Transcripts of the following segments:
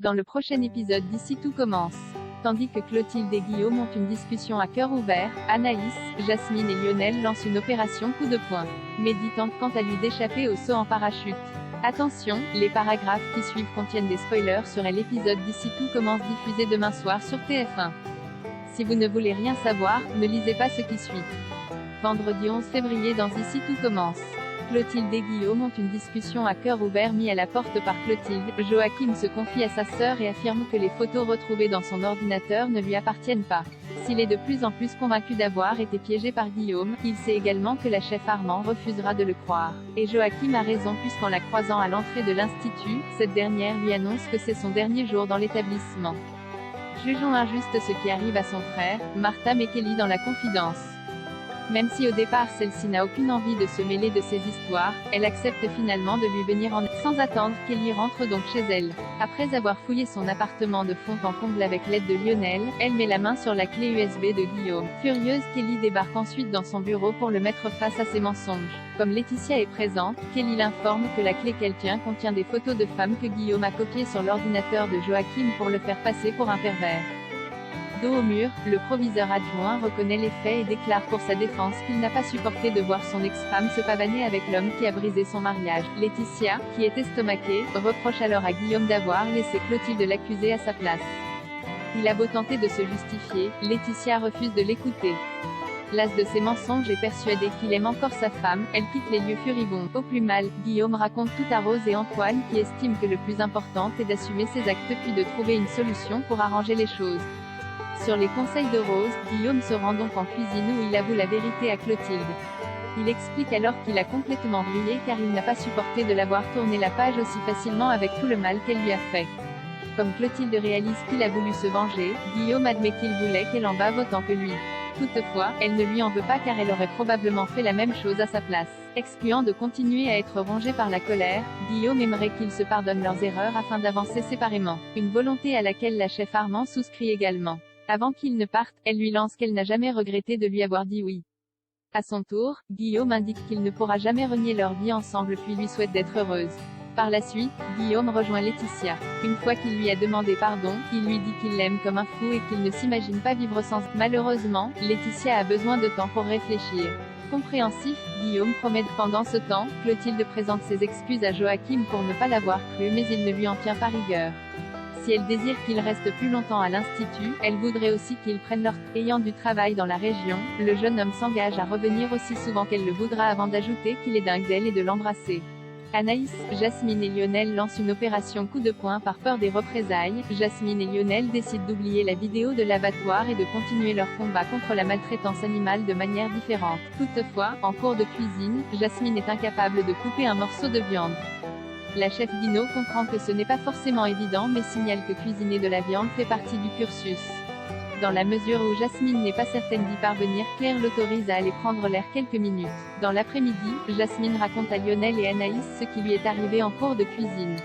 Dans le prochain épisode d'Ici tout commence. Tandis que Clotilde et Guillaume ont une discussion à cœur ouvert, Anaïs, Jasmine et Lionel lancent une opération coup de poing. Mehdi tente quant à lui d'échapper au saut en parachute. Attention, les paragraphes qui suivent contiennent des spoilers sur l'épisode d'Ici tout commence diffusé demain soir sur TF1. Si vous ne voulez rien savoir, ne lisez pas ce qui suit. Vendredi 11 février dans Ici tout commence. Clotilde et Guillaume ont une discussion à cœur ouvert mis à la porte par Clotilde. Joachim se confie à sa sœur et affirme que les photos retrouvées dans son ordinateur ne lui appartiennent pas. S'il est de plus en plus convaincu d'avoir été piégé par Guillaume, il sait également que la chef Armand refusera de le croire. Et Joachim a raison puisqu'en la croisant à l'entrée de l'institut, cette dernière lui annonce que c'est son dernier jour dans l'établissement. Jugeons injuste ce qui arrive à son frère, Martha met Kelly dans la confidence. Même si au départ celle-ci n'a aucune envie de se mêler de ces histoires, elle accepte finalement de lui venir en aide. Sans attendre, Kelly rentre donc chez elle. Après avoir fouillé son appartement de fond en comble avec l'aide de Lionel, elle met la main sur la clé USB de Guillaume. Furieuse, Kelly débarque ensuite dans son bureau pour le mettre face à ses mensonges. Comme Laetitia est présente, Kelly l'informe que la clé qu'elle tient contient des photos de femmes que Guillaume a copiées sur l'ordinateur de Joachim pour le faire passer pour un pervers. Dos au mur, le proviseur adjoint reconnaît les faits et déclare pour sa défense qu'il n'a pas supporté de voir son ex-femme se pavaner avec l'homme qui a brisé son mariage. Laetitia, qui est estomaquée, reproche alors à Guillaume d'avoir laissé Clotilde l'accuser à sa place. Il a beau tenter de se justifier, Laetitia refuse de l'écouter. Lasse de ses mensonges et persuadée qu'il aime encore sa femme, elle quitte les lieux furibonds. Au plus mal, Guillaume raconte tout à Rose et Antoine qui estiment que le plus important est d'assumer ses actes puis de trouver une solution pour arranger les choses. Sur les conseils de Rose, Guillaume se rend donc en cuisine où il avoue la vérité à Clotilde. Il explique alors qu'il a complètement brillé car il n'a pas supporté de l'avoir tourné la page aussi facilement avec tout le mal qu'elle lui a fait. Comme Clotilde réalise qu'il a voulu se venger, Guillaume admet qu'il voulait qu'elle en bave autant que lui. Toutefois, elle ne lui en veut pas car elle aurait probablement fait la même chose à sa place. Excluant de continuer à être rongé par la colère, Guillaume aimerait qu'ils se pardonnent leurs erreurs afin d'avancer séparément. Une volonté à laquelle la chef Armand souscrit également. Avant qu'il ne parte, elle lui lance qu'elle n'a jamais regretté de lui avoir dit oui. À son tour, Guillaume indique qu'il ne pourra jamais renier leur vie ensemble puis lui souhaite d'être heureuse. Par la suite, Guillaume rejoint Laetitia. Une fois qu'il lui a demandé pardon, il lui dit qu'il l'aime comme un fou et qu'il ne s'imagine pas vivre sans. Malheureusement, Laetitia a besoin de temps pour réfléchir. Compréhensif, Guillaume promet. Pendant ce temps, Clotilde présente ses excuses à Joachim pour ne pas l'avoir cru mais il ne lui en tient pas rigueur. Si elle désire qu'il reste plus longtemps à l'institut, elle voudrait aussi qu'ils prennent leur temps. Ayant du travail dans la région, le jeune homme s'engage à revenir aussi souvent qu'elle le voudra avant d'ajouter qu'il est dingue d'elle et de l'embrasser. Anaïs, Jasmine et Lionel lancent une opération coup de poing par peur des représailles. Jasmine et Lionel décident d'oublier la vidéo de l'abattoir et de continuer leur combat contre la maltraitance animale de manière différente. Toutefois, en cours de cuisine, Jasmine est incapable de couper un morceau de viande. La chef Dino comprend que ce n'est pas forcément évident mais signale que cuisiner de la viande fait partie du cursus. Dans la mesure où Jasmine n'est pas certaine d'y parvenir, Claire l'autorise à aller prendre l'air quelques minutes. Dans l'après-midi, Jasmine raconte à Lionel et Anaïs ce qui lui est arrivé en cours de cuisine.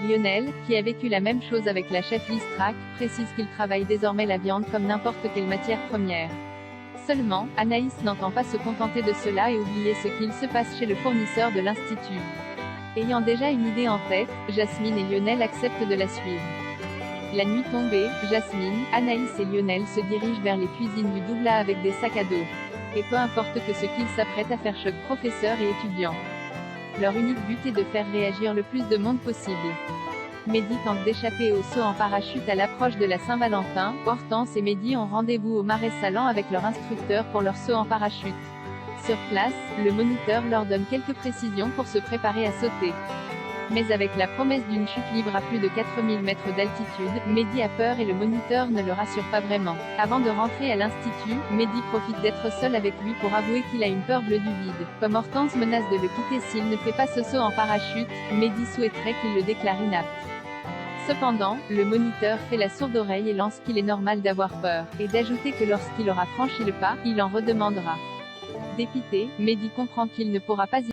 Lionel, qui a vécu la même chose avec la chef Listrac, précise qu'il travaille désormais la viande comme n'importe quelle matière première. Seulement, Anaïs n'entend pas se contenter de cela et oublier ce qu'il se passe chez le fournisseur de l'institut. Ayant déjà une idée en tête, Jasmine et Lionel acceptent de la suivre. La nuit tombée, Jasmine, Anaïs et Lionel se dirigent vers les cuisines du Doubla avec des sacs à dos. Et peu importe que ce qu'ils s'apprêtent à faire choque professeurs et étudiants. Leur unique but est de faire réagir le plus de monde possible. Mehdi tente d'échapper au saut en parachute à l'approche de la Saint-Valentin. Hortense et Mehdi ont rendez-vous au Marais Sallant avec leur instructeur pour leur saut en parachute. Sur place, le moniteur leur donne quelques précisions pour se préparer à sauter. Mais avec la promesse d'une chute libre à plus de 4000 mètres d'altitude, Mehdi a peur et le moniteur ne le rassure pas vraiment. Avant de rentrer à l'institut, Mehdi profite d'être seul avec lui pour avouer qu'il a une peur bleue du vide. Comme Hortense menace de le quitter s'il ne fait pas ce saut en parachute, Mehdi souhaiterait qu'il le déclare inapte. Cependant, le moniteur fait la sourde oreille et lance qu'il est normal d'avoir peur, et d'ajouter que lorsqu'il aura franchi le pas, il en redemandera. Dépité, Mehdi comprend qu'il ne pourra pas y